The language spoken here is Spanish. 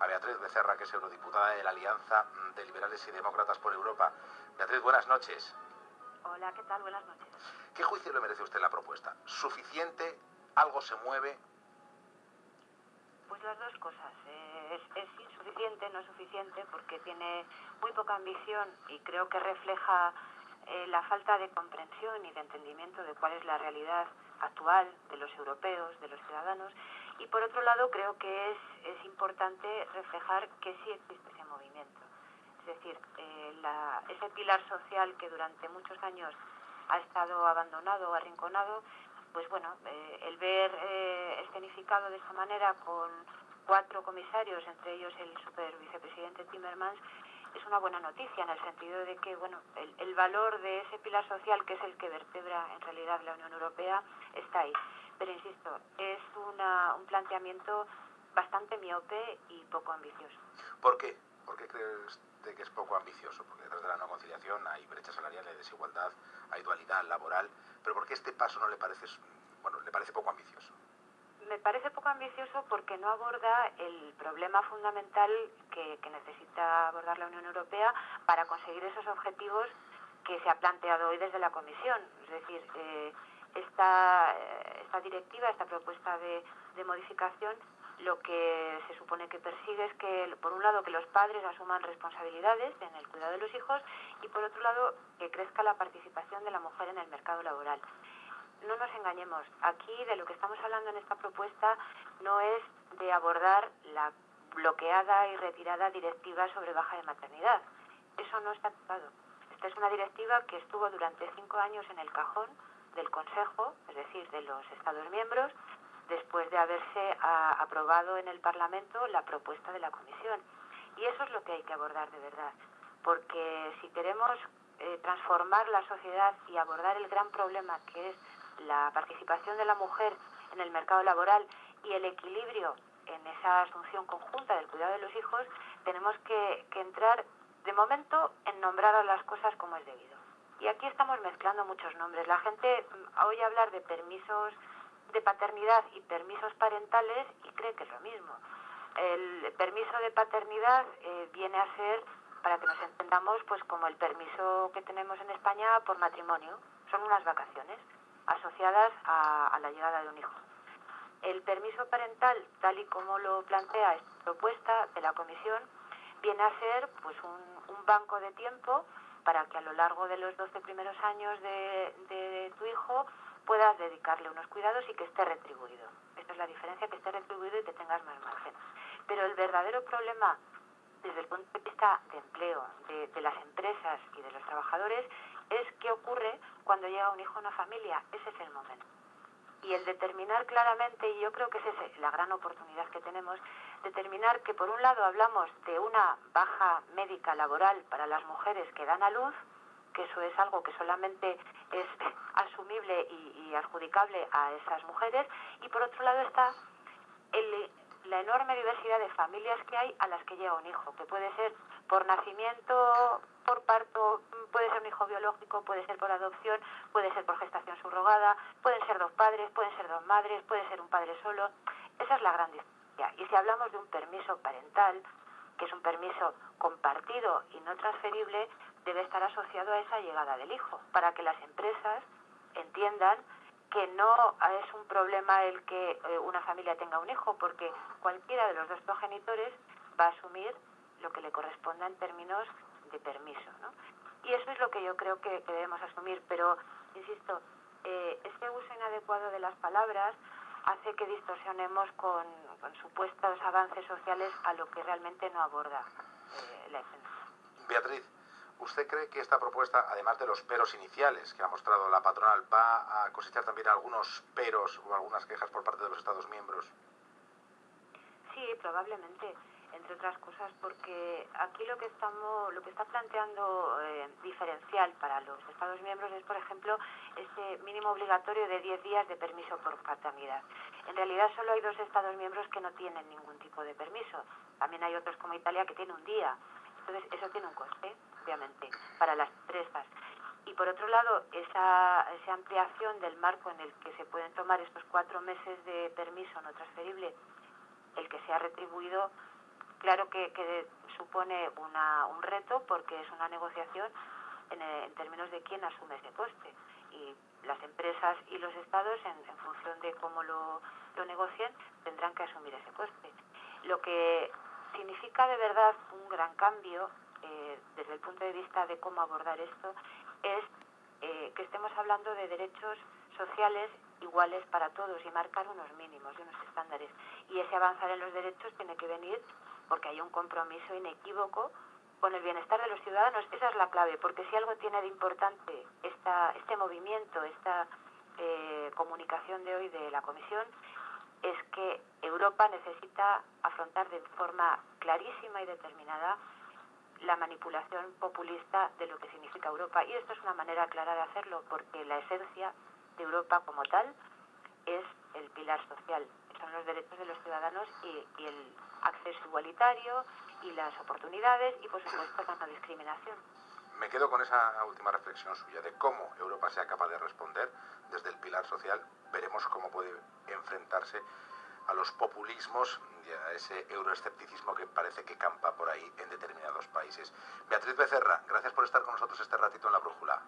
a Beatriz Becerra, que es eurodiputada de la Alianza de Liberales y Demócratas por Europa. Beatriz, buenas noches. Hola, ¿qué tal? Buenas noches. ¿Qué juicio le merece a usted la propuesta? ¿Suficiente? ¿Algo se mueve? Pues las dos cosas. Es insuficiente, no es suficiente, porque tiene muy poca ambición y creo que refleja la falta de comprensión y de entendimiento de cuál es la realidad actual de los europeos, de los ciudadanos. Y por otro lado, creo que es importante reflejar que sí existe ese movimiento. Es decir, ese pilar social que durante muchos años ha estado abandonado o arrinconado, pues bueno, el ver escenificado de esa manera con 4 comisarios, entre ellos el supervicepresidente Timmermans, es una buena noticia en el sentido de que, bueno, el valor de ese pilar social, que es el que vertebra en realidad la Unión Europea, está ahí. Pero insisto, es un planteamiento bastante miope y poco ambicioso. ¿Por qué? ¿Por qué cree usted que es poco ambicioso? Porque detrás de la no conciliación hay brecha salarial, hay desigualdad, hay dualidad laboral. ¿Pero por qué este paso no le parece, le parece poco ambicioso? Me parece poco ambicioso porque no aborda el problema fundamental que necesita abordar la Unión Europea para conseguir esos objetivos que se ha planteado hoy desde la Comisión. Es decir, esta directiva, esta propuesta de modificación, lo que se supone que persigue es que, por un lado, que los padres asuman responsabilidades en el cuidado de los hijos y, por otro lado, que crezca la participación de la mujer en el mercado laboral. No nos engañemos, aquí de lo que estamos hablando en esta propuesta no es de abordar la bloqueada y retirada directiva sobre baja de maternidad. Eso no está tratado. Esta es una directiva que estuvo durante 5 años en el cajón del Consejo, es decir, de los Estados miembros, después de haberse aprobado en el Parlamento la propuesta de la Comisión. Y eso es lo que hay que abordar de verdad, porque si queremos transformar la sociedad y abordar el gran problema que es la participación de la mujer en el mercado laboral y el equilibrio en esa asunción conjunta del cuidado de los hijos, tenemos que entrar, de momento, en nombrar a las cosas como es debido. Y aquí estamos mezclando muchos nombres. La gente oye hablar de permisos de paternidad y permisos parentales y cree que es lo mismo. El permiso de paternidad viene a ser, para que nos entendamos, pues como el permiso que tenemos en España por matrimonio. Son unas vacaciones asociadas a la llegada de un hijo. El permiso parental, tal y como lo plantea esta propuesta de la Comisión, viene a ser pues un banco de tiempo para que a lo largo de los 12 primeros años de tu hijo puedas dedicarle unos cuidados y que esté retribuido. Esta es la diferencia, que esté retribuido y que tengas más margen. Pero el verdadero problema, desde el punto de vista de empleo, de las empresas y de los trabajadores, es qué ocurre cuando llega un hijo a una familia. Ese es el momento. Y el determinar claramente, y yo creo que esa es la gran oportunidad que tenemos, determinar que por un lado hablamos de una baja médica laboral para las mujeres que dan a luz, que eso es algo que solamente es asumible y adjudicable a esas mujeres, y por otro lado está la enorme diversidad de familias que hay a las que llega un hijo, que puede ser por nacimiento, por parto, puede ser un hijo biológico, puede ser por adopción, puede ser por gestación subrogada, pueden ser 2 padres, pueden ser 2 madres, puede ser un padre solo. Esa es la gran diferencia. Y si hablamos de un permiso parental, que es un permiso compartido y no transferible, debe estar asociado a esa llegada del hijo, para que las empresas entiendan que no es un problema el que una familia tenga un hijo, porque cualquiera de los 2 progenitores va a asumir lo que le corresponda en términos de permiso, ¿no? Y eso es lo que yo creo que debemos asumir, pero, insisto, este uso inadecuado de las palabras hace que distorsionemos con supuestos avances sociales a lo que realmente no aborda la esencia. Beatriz, ¿usted cree que esta propuesta, además de los peros iniciales que ha mostrado la patronal, va a cosechar también algunos peros o algunas quejas por parte de los Estados miembros? Sí, probablemente, entre otras cosas, porque aquí lo que está planteando diferencial para los Estados miembros es, por ejemplo, ese mínimo obligatorio de 10 días de permiso por paternidad. En realidad solo hay 2 Estados miembros que no tienen ningún tipo de permiso. También hay otros como Italia que tiene un día. Entonces eso tiene un coste, obviamente, para las empresas. Y por otro lado, esa ampliación del marco en el que se pueden tomar estos 4 meses de permiso no transferible, el que sea retribuido, Claro que supone un reto porque es una negociación en términos de quién asume ese coste. Y las empresas y los estados, en función de cómo lo negocien, tendrán que asumir ese coste. Lo que significa de verdad un gran cambio desde el punto de vista de cómo abordar esto es que estemos hablando de derechos sociales iguales para todos y marcar unos mínimos y unos estándares. Y ese avanzar en los derechos tiene que venir porque hay un compromiso inequívoco con el bienestar de los ciudadanos. Esa es la clave, porque si algo tiene de importante este movimiento, esta comunicación de hoy de la Comisión, es que Europa necesita afrontar de forma clarísima y determinada la manipulación populista de lo que significa Europa. Y esto es una manera clara de hacerlo, porque la esencia de Europa como tal es el pilar social, son los derechos de los ciudadanos y el acceso igualitario y las oportunidades y, por supuesto, la no discriminación. Me quedo con esa última reflexión suya de cómo Europa sea capaz de responder desde el pilar social. Veremos cómo puede enfrentarse a los populismos y a ese euroescepticismo que parece que campa por ahí en determinados países. Beatriz Becerra, gracias por estar con nosotros este ratito en La Brújula.